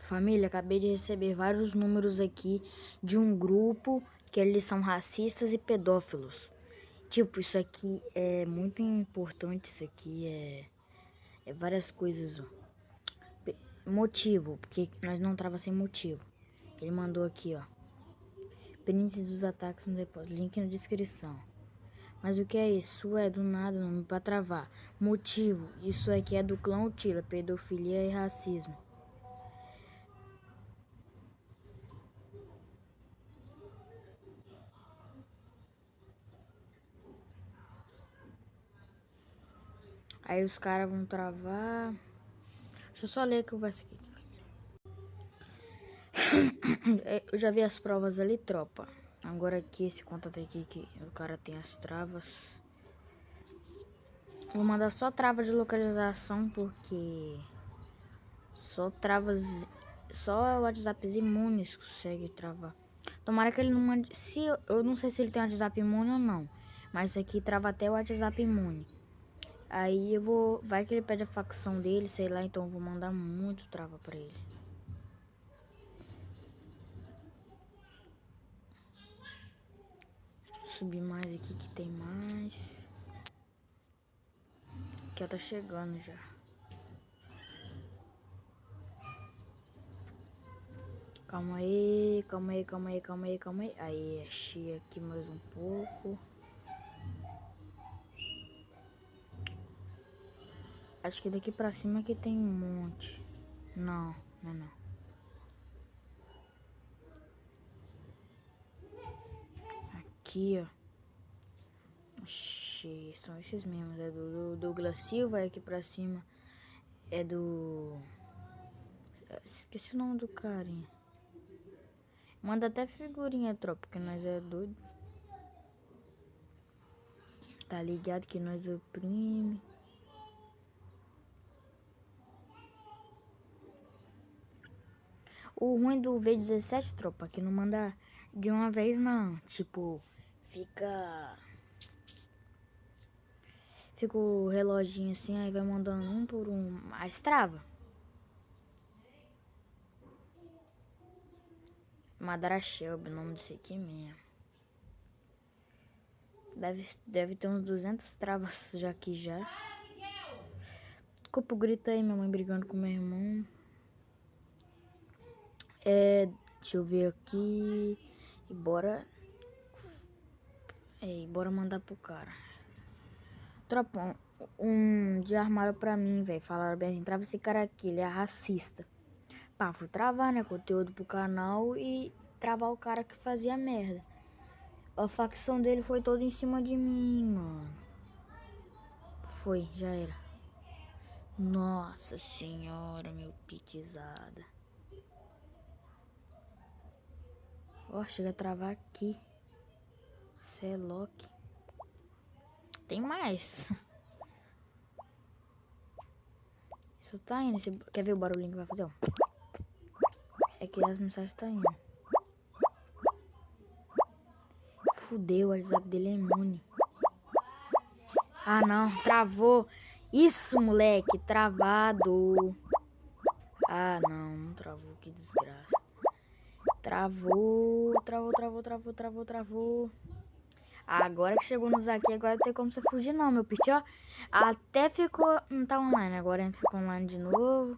Família, acabei de receber vários números aqui de um grupo que eles são racistas e pedófilos. Tipo, isso aqui é muito importante, isso aqui é várias coisas, ó. Motivo, porque nós não trava sem motivo. Ele mandou aqui, ó. Prints dos ataques no depósito, link na descrição. Mas o que é isso? É do nada, não pra travar. Motivo, isso aqui é do clã Utila, pedofilia e racismo. Aí os caras vão travar. Deixa eu só ler aqui o verso aqui. Eu já vi as provas ali, tropa. Agora aqui, esse contato aqui que o cara tem as travas. Vou mandar só trava de localização, porque só travas. Só o WhatsApp imunes consegue travar. Tomara que ele não mande. Se eu não sei se ele tem WhatsApp imune ou não. Mas isso aqui trava até o WhatsApp imune. Aí eu vou. Vai que ele pede a facção dele, sei lá, então eu vou mandar muito trava pra ele. Subir mais aqui que tem mais. Aqui ó, tá chegando já. Calma aí, calma aí, calma aí, calma aí, calma aí. Aí, achei aqui mais um pouco. Acho que daqui pra cima aqui tem um monte. Não, não é não. Aqui, ó. Achei, são esses mesmos. É do Douglas Silva, aqui pra cima é do... Esqueci o nome do carinha. Manda até figurinha, tropa, porque nós é doido. Tá ligado que nós oprime. O ruim do V17, tropa, que não manda de uma vez não. Tipo, fica o reloginho assim, aí vai mandando um por um. Mas trava. Madara Shelby, o nome desse aqui mesmo. Deve ter uns 200 travas já aqui já. Desculpa o grito aí, minha mãe brigando com meu irmão. Deixa eu ver aqui. E bora. Bora mandar pro cara. Tropa, um de armário pra mim, velho. Falaram bem assim, trava esse cara aqui, ele é racista. Pá, fui travar, né, conteúdo pro canal e travar o cara que fazia merda. A facção dele foi toda em cima de mim, mano. Foi, já era. Nossa senhora, meu pitizada. Ó, chega a travar aqui. Cê é louco. Tem mais. Isso tá indo. Quer ver o barulhinho que vai fazer, ó? É que as mensagens tá indo. Fudeu, o WhatsApp dele é imune. Ah, não. Travou. Isso, moleque. Travado. Ah, não. Não travou. Que desgraça. Travou. Travou. Agora que chegou nos aqui, agora não tem como você fugir não, meu pitch, ó. Até ficou... Não tá online. Agora entra, ficou online de novo.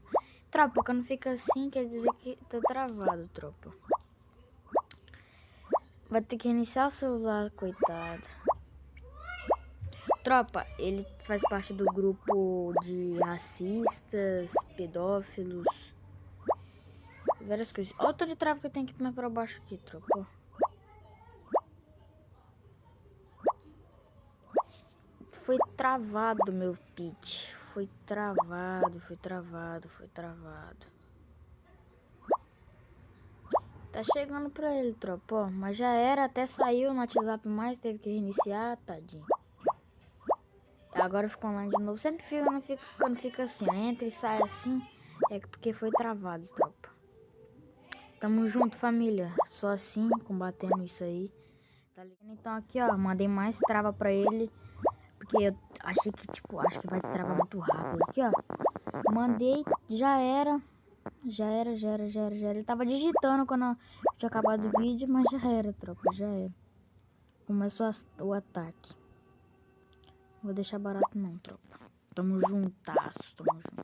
Tropa, quando fica assim, quer dizer que tá travado, tropa. Vai ter que reiniciar o celular, coitado. Tropa, ele faz parte do grupo de racistas, pedófilos, várias coisas. Olha o tanto de trava que eu tenho que ir pra baixo aqui, tropa. Foi travado, meu pitch. Foi travado. Tá chegando pra ele, tropa, ó. Mas já era, até saiu no WhatsApp mais, teve que reiniciar, tadinho. Agora ficou online de novo. Sempre fica, quando fica assim, ó, entra e sai assim, é porque foi travado, tropa. Tamo junto, família. Só assim, combatendo isso aí. Tá ligado? Então aqui, ó, mandei mais trava pra ele. Porque eu achei que, tipo, acho que vai destravar muito rápido. Aqui, ó. Mandei, já era. Já era. Ele tava digitando quando eu tinha acabado o vídeo, mas já era, tropa, já era. Começou o ataque. Não vou deixar barato não, tropa. Tamo juntasso, tamo junto.